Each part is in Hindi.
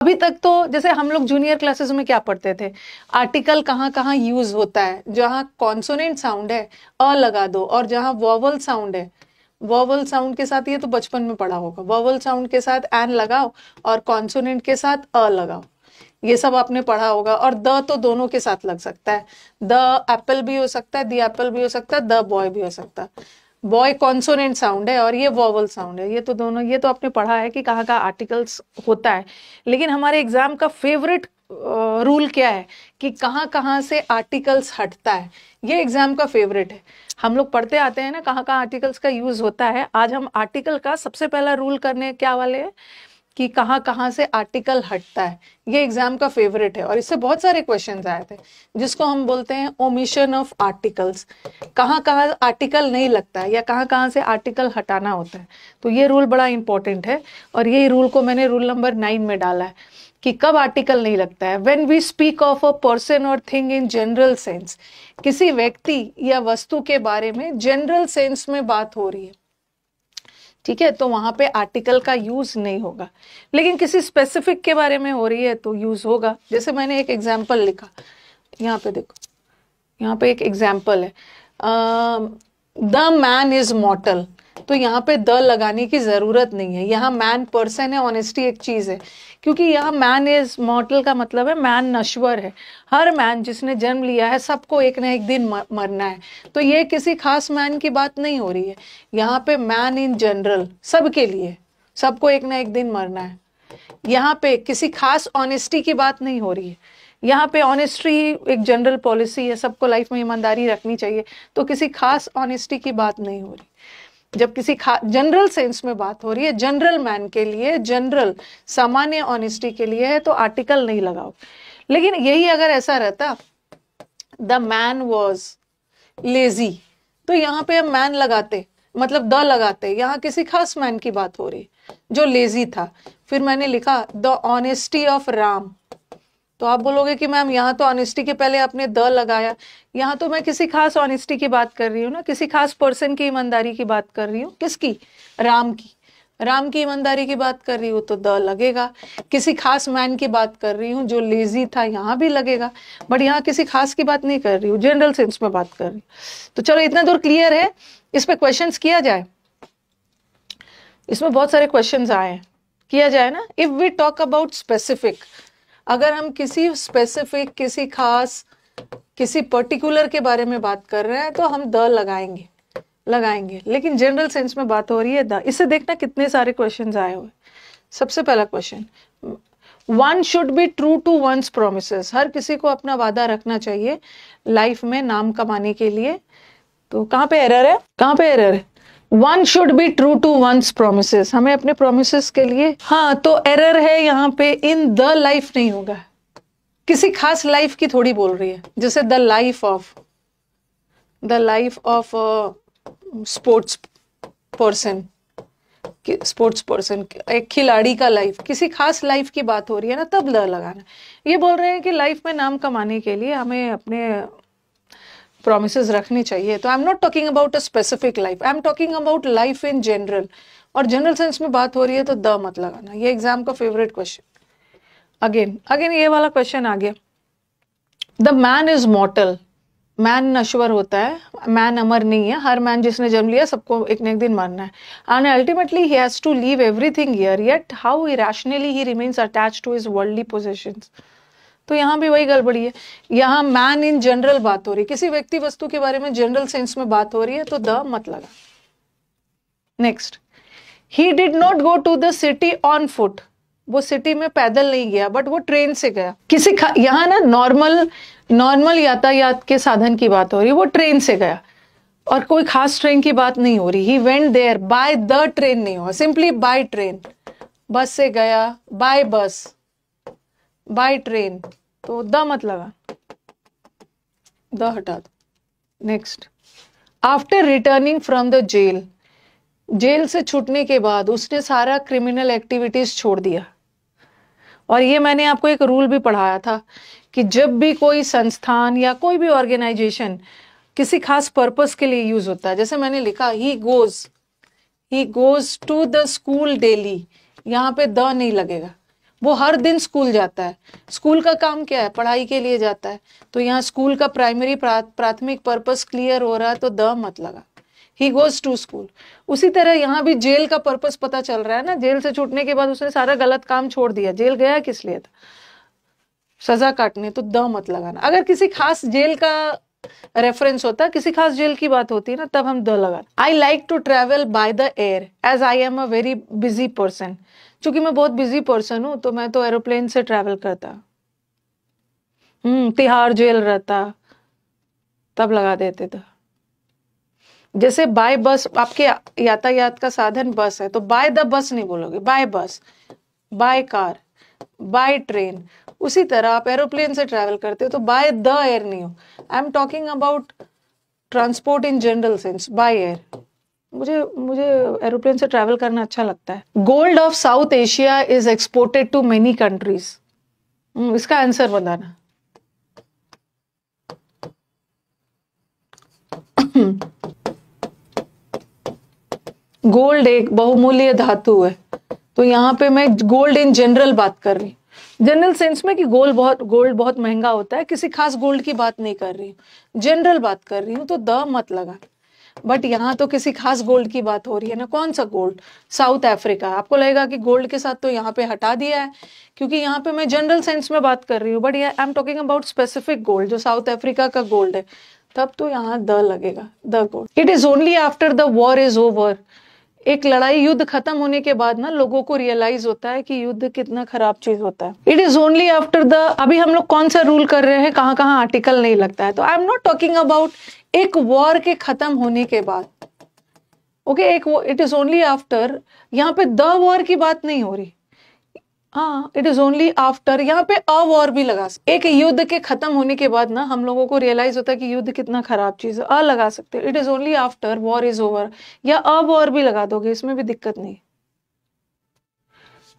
अभी तक तो जैसे हम लोग जूनियर क्लासेस में क्या पढ़ते थे, आर्टिकल कहाँ कहाँ यूज होता है, जहाँ कॉन्सोनेंट साउंड है अ लगा दो, और जहाँ वोवल साउंड है, वोवल साउंड के साथ, ये तो बचपन में पढ़ा होगा, वोवल साउंड के साथ एन लगाओ और कॉन्सोनेंट के साथ अ लगाओ, ये सब आपने पढ़ा होगा। और द तो दोनों के साथ लग सकता है, द एप्पल भी हो सकता है, द एप्पल भी हो सकता है, द बॉय भी हो सकता है। बॉय कॉन्सोनेंट साउंड है और ये वोवल साउंड है, ये तो दोनों, ये तो आपने पढ़ा है कि कहाँ कहाँ आर्टिकल्स होता है। लेकिन हमारे एग्जाम का फेवरेट रूल क्या है कि कहाँ कहाँ से आर्टिकल्स हटता है, ये एग्जाम का फेवरेट है। हम लोग पढ़ते आते हैं ना कहाँ कहाँ आर्टिकल्स का यूज होता है। आज हम आर्टिकल का सबसे पहला रूल करने क्या वाले हैं कि कहाँ कहाँ से आर्टिकल हटता है, ये एग्जाम का फेवरेट है। और इससे बहुत सारे क्वेश्चंस आए थे जिसको हम बोलते हैं ओमिशन ऑफ आर्टिकल्स, कहाँ कहाँ आर्टिकल नहीं लगता है या कहाँ कहाँ से आर्टिकल हटाना होता है। तो ये रूल बड़ा इंपॉर्टेंट है और ये रूल को मैंने रूल नंबर 9 में डाला है कि कब आर्टिकल नहीं लगता है। When we speak of a person और थिंग इन जनरल सेंस, किसी व्यक्ति या वस्तु के बारे में जनरल सेंस में बात हो रही है, ठीक है, तो वहां पे आर्टिकल का यूज नहीं होगा। लेकिन किसी स्पेसिफिक के बारे में हो रही है तो यूज होगा। जैसे मैंने एक एग्जाम्पल लिखा, यहाँ पे देखो, यहाँ पे एक एग्जाम्पल है, द मैन इज मॉर्टल, तो यहाँ पे द लगाने की जरूरत नहीं है, यहाँ मैन पर्सन है, ऑनेस्टी एक चीज है, क्योंकि यहाँ मैन इज मॉर्टल का मतलब है मैन नश्वर है। हर मैन जिसने जन्म लिया है सबको एक ना एक दिन मरना है, तो ये किसी खास मैन की बात नहीं हो रही है, यहाँ पे मैन इन जनरल सबके लिए, सबको एक ना एक दिन मरना है। यहाँ पे किसी खास ऑनेस्टी की बात नहीं हो रही है, यहाँ पे ऑनेस्टी एक जनरल पॉलिसी है, सबको लाइफ में ईमानदारी रखनी चाहिए, तो किसी खास ऑनेस्टी की बात नहीं हो रही। जब किसी जनरल सेंस में बात हो रही है, जनरल मैन के लिए, जनरल सामान्य ऑनेस्टी के लिए है, तो आर्टिकल नहीं लगाओ। लेकिन यही अगर ऐसा रहता, द मैन वॉज लेजी, तो यहाँ पे हम मैन लगाते, मतलब द लगाते, यहाँ किसी खास मैन की बात हो रही जो लेजी था। फिर मैंने लिखा द ऑनेस्टी ऑफ राम, तो आप बोलोगे कि मैम यहाँ तो ऑनेस्टी के पहले आपने द लगाया, यहाँ तो मैं किसी खास ऑनेस्टी की बात कर रही हूँ ना, किसी खास पर्सन की ईमानदारी की बात कर रही हूँ। किसकी? राम की, राम की ईमानदारी की बात कर रही हूँ तो द लगेगा। किसी खास मैन की बात कर रही हूँ जो लेजी था, यहाँ भी लगेगा। बट यहाँ किसी खास की बात नहीं कर रही हूँ, जनरल सेंस में बात कर रही हूँ। तो चलो इतना दूर क्लियर है, इस पे क्वेश्चन किया जाए। इसमें बहुत सारे क्वेश्चन आए हैं, किया जाए ना। If we talk about specific, अगर हम किसी स्पेसिफिक, किसी खास, किसी पर्टिकुलर के बारे में बात कर रहे हैं तो हम द लगाएंगे। लेकिन जनरल सेंस में बात हो रही है द। इससे देखना कितने सारे क्वेश्चंस आए हुए। सबसे पहला question, one should be true to once promises, हर किसी को अपना वादा रखना चाहिए लाइफ में नाम कमाने के लिए। तो कहाँ पे एरर है, कहाँ पे एरर है? One should be true to once promises, हमें अपने प्रोमिसेस के लिए, हाँ तो एरर है यहाँ पे, इन द लाइफ नहीं होगा, किसी खास लाइफ की थोड़ी बोल रही है। जैसे the life of sports person, एक खिलाड़ी का लाइफ, किसी खास लाइफ की बात हो रही है ना, तब द लगाना। ये बोल रहे हैं कि लाइफ में नाम कमाने के लिए हमें अपने प्रोमिसेस रखनी चाहिए। तो I am not talking about a specific life, I am talking about life in general. और जनरल सेंस में बात हो रही है तो द मत लगाना। ये एग्जाम का फेवरेट क्वेश्चन। अगेन ये वाला क्वेश्चन आ गया, द मैन इज मॉर्टल, मैन नश्वर होता है, मैन अमर नहीं है। हर मैन जिसने जन्म लिया सबको एक न एक दिन मरना है। And ultimately he has to leave everything here, yet how irrationally he remains attached to his worldly possessions. तो यहाँ भी वही गड़बड़ी है, यहाँ मैन इन जनरल बात हो रही है, किसी व्यक्ति वस्तु के बारे में जनरल सेंस में बात हो रही है, तो द मत लगा। Next, he did not go to the city on foot, वो सिटी में पैदल नहीं गया बट वो ट्रेन से गया। किसी यहाँ ना नॉर्मल यातायात के साधन की बात हो रही है, वो ट्रेन से गया और कोई खास ट्रेन की बात नहीं हो रही। He went there by the train नहीं हुआ, सिंपली बाय ट्रेन, बस से गया, बाय बस, बाय ट्रेन, तो द मत लगा, द हटा दो। Next, after returning from the jail से छूटने के बाद उसने सारा क्रिमिनल एक्टिविटीज छोड़ दिया। और ये मैंने आपको एक रूल भी पढ़ाया था कि जब भी कोई संस्थान या कोई भी ऑर्गेनाइजेशन किसी खास पर्पस के लिए यूज होता है, जैसे मैंने लिखा he goes to the school daily, यहाँ पे द नहीं लगेगा। वो हर दिन स्कूल जाता है। स्कूल का काम क्या है? पढ़ाई के लिए जाता है। तो यहाँ स्कूल का प्राइमरी प्राथमिक पर्पस क्लियर हो रहा है तो द मत लगा, ही गोज टू स्कूल। उसी तरह यहाँ भी जेल का पर्पस पता चल रहा है ना, जेल से छूटने के बाद उसने सारा गलत काम छोड़ दिया। जेल गया किस लिए था? सजा काटने, तो द मत लगाना। अगर किसी खास जेल का रेफरेंस होता है, किसी खास जेल की बात होती है ना, तब हम द लगाना। I like to travel by the air as I am a very busy person. चूंकि मैं बहुत बिजी पर्सन हूं तो मैं तो एरोप्लेन से ट्रेवल करता। तिहाड़ जेल रहता तब लगा देते थे। जैसे बाय बस, आपके यातायात का साधन बस है तो बाय द बस नहीं बोलोगे, बाय बस, बाय कार, बाय ट्रेन। उसी तरह आप एरोप्लेन से ट्रैवल करते हो तो बाय द एयर नहीं हो। I am talking about transport in general sense, by air. मुझे मुझे एरोप्लेन से ट्रैवल करना अच्छा लगता है। Gold of South Asia is exported to many countries. इसका आंसर बताना। गोल्ड एक बहुमूल्य धातु है, तो यहाँ पे मैं गोल्ड इन जनरल बात कर रही हूँ, जनरल सेंस में कि गोल्ड बहुत महंगा होता है। किसी खास गोल्ड की बात नहीं कर रही हूँ, जनरल बात कर रही हूँ, तो द मत लगा। बट यहाँ तो किसी खास गोल्ड की बात हो रही है ना। कौन सा गोल्ड? South Africa. आपको लगेगा कि गोल्ड के साथ तो यहाँ पे हटा दिया है, क्योंकि यहाँ पे मैं जनरल सेंस में बात कर रही हूँ, but I am talking about specific gold, जो साउथ अफ्रीका का गोल्ड है, तब तो यहाँ द लगेगा, the gold. It is only after the war is over. एक लड़ाई, युद्ध खत्म होने के बाद ना लोगों को रियलाइज होता है कि युद्ध कितना खराब चीज होता है। It is only after the, अभी हम लोग कौन सा रूल कर रहे हैं, कहाँ कहाँ आर्टिकल नहीं लगता है, तो I am not talking about एक वॉर के खत्म होने के बाद। ओके, एक इट इज ओनली आफ्टर, यहाँ पे द वॉर की बात नहीं हो रही। हाँ, इट इज ओनली आफ्टर, यहाँ पे अ वॉर भी लगा सकते। एक युद्ध के खत्म होने के बाद ना हम लोगों को रियलाइज होता है कि युद्ध कितना खराब चीज है, अ लगा सकते। It is only after war is over, या अ वॉर भी लगा दोगे, इसमें भी दिक्कत नहीं।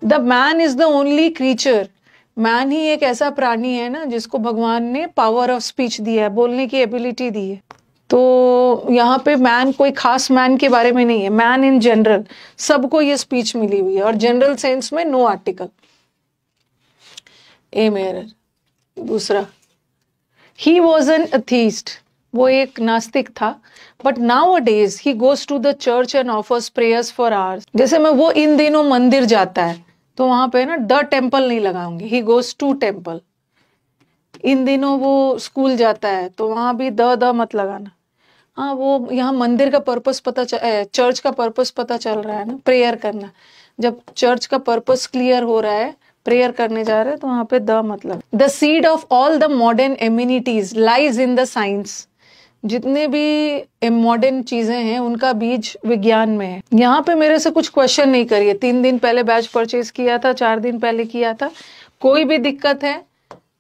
The man is the only creature. Man ही एक ऐसा प्राणी है ना जिसको भगवान ने पावर ऑफ स्पीच दिया है, बोलने की एबिलिटी दी है। तो यहाँ पे मैन कोई खास मैन के बारे में नहीं है, मैन इन जनरल, सबको ये स्पीच मिली हुई है, और जनरल सेंस में नो आर्टिकल। A mayor. दूसरा, ही वॉज एन अथीस्ट, वो एक नास्तिक था, but nowadays he goes to the church and offers prayers for hours. जैसे मैं वो इन दिनों मंदिर जाता है, तो वहां पे ना द टेम्पल नहीं लगाऊंगी, ही गोज टू टेम्पल। इन दिनों वो स्कूल जाता है, तो वहां भी द मत लगाना। हाँ, वो यहाँ मंदिर का पर्पस पता चर्च का पर्पस पता चल रहा है ना, प्रेयर करना। जब चर्च का पर्पस क्लियर हो रहा है, प्रेयर करने जा रहे हैं, तो वहां पे द मतलब। The seed of all the modern amenities lies in the science. जितने भी मॉडर्न चीजें हैं उनका बीज विज्ञान में है। यहाँ पे मेरे से कुछ क्वेश्चन नहीं करिए, 3 दिन पहले बैच परचेज किया था, 4 दिन पहले किया था। कोई भी दिक्कत है,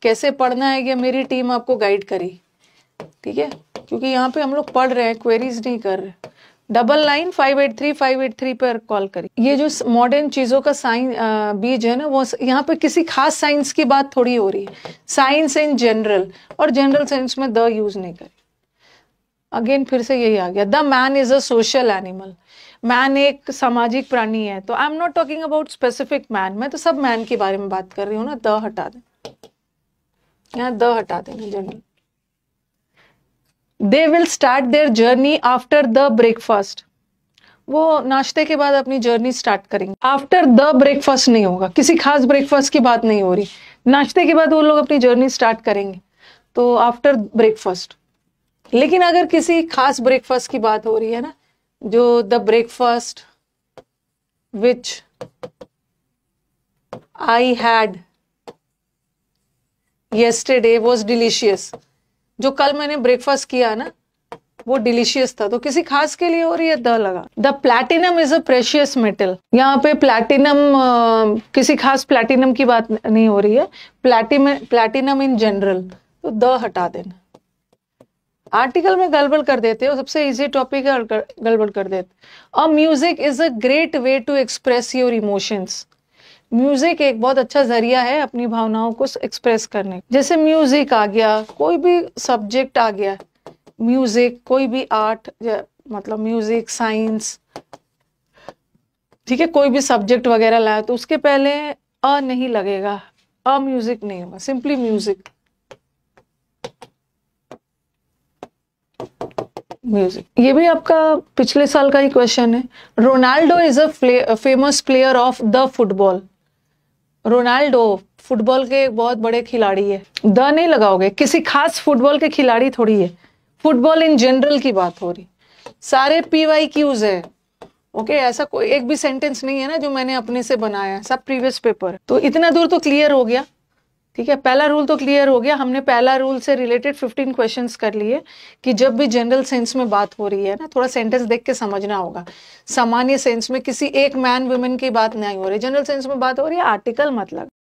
कैसे पढ़ना है, ये मेरी टीम आपको गाइड करी, ठीक है? क्योंकि यहाँ पे हम लोग पढ़ रहे हैं, क्वेरीज नहीं कर रहे। 99583583 पर कॉल करिए। ये जो मॉडर्न चीजों का बीज है ना, वो यहाँ पे किसी खास साइंस की बात थोड़ी हो रही है, साइंस इन जनरल, और जनरल सेंस में द यूज नहीं करें। अगेन फिर से यही आ गया, the man is a social animal. Man एक सामाजिक प्राणी है, तो I am not talking about specific man, मैं तो सब मैन के बारे में बात कर रही हूँ ना। द हटा दें, यहाँ द हटा देना, general. They will start their journey after the breakfast. वो नाश्ते के बाद अपनी जर्नी स्टार्ट करेंगे। आफ्टर द ब्रेकफास्ट नहीं होगा, किसी खास ब्रेकफास्ट की बात नहीं हो रही। नाश्ते के बाद वो लोग अपनी जर्नी स्टार्ट करेंगे, तो आफ्टर ब्रेकफास्ट। लेकिन अगर किसी खास ब्रेकफास्ट की बात हो रही है ना, जो the breakfast which I had yesterday was delicious. जो कल मैंने ब्रेकफास्ट किया ना, वो डिलीशियस था, तो किसी खास के लिए हो रही है, द लगा। The platinum is a precious metal. यहाँ पे प्लैटिनम, किसी खास प्लैटिनम की बात नहीं हो रही है, प्लैटिनम इन जनरल, तो द हटा देना। आर्टिकल में गड़बड़ कर देते हो, सबसे इजी टॉपिक है, गड़बड़ कर देते। A music is a great way to express your emotions. Music एक बहुत अच्छा जरिया है अपनी भावनाओं को एक्सप्रेस करने। जैसे म्यूजिक आ गया, कोई भी सब्जेक्ट आ गया, म्यूजिक, कोई भी आर्ट, मतलब म्यूजिक, साइंस, ठीक है, कोई भी सब्जेक्ट वगैरह लाया, तो उसके पहले अ नहीं लगेगा, अ म्यूजिक नहीं होगा, सिंपली म्यूजिक। म्यूजिक। ये भी आपका पिछले साल का ही क्वेश्चन है। Ronaldo is a famous player of the football. Ronaldo football के एक बहुत बड़े खिलाड़ी है। द नहीं लगाओगे, किसी खास फुटबॉल के खिलाड़ी थोड़ी है, फुटबॉल इन जनरल की बात हो रही। सारे PYQs है। ओके, ऐसा कोई एक भी सेंटेंस नहीं है ना जो मैंने अपने से बनाया है, सब प्रीवियस पेपर। तो इतना दूर तो क्लियर हो गया। ठीक है, पहला रूल तो क्लियर हो गया। हमने पहला रूल से रिलेटेड 15 क्वेश्चंस कर लिए कि जब भी जनरल सेंस में बात हो रही है ना, थोड़ा सेंटेंस देख के समझना होगा। सामान्य सेंस में किसी एक मैन वुमेन की बात नहीं हो रही, जनरल सेंस में बात हो रही है, आर्टिकल मतलब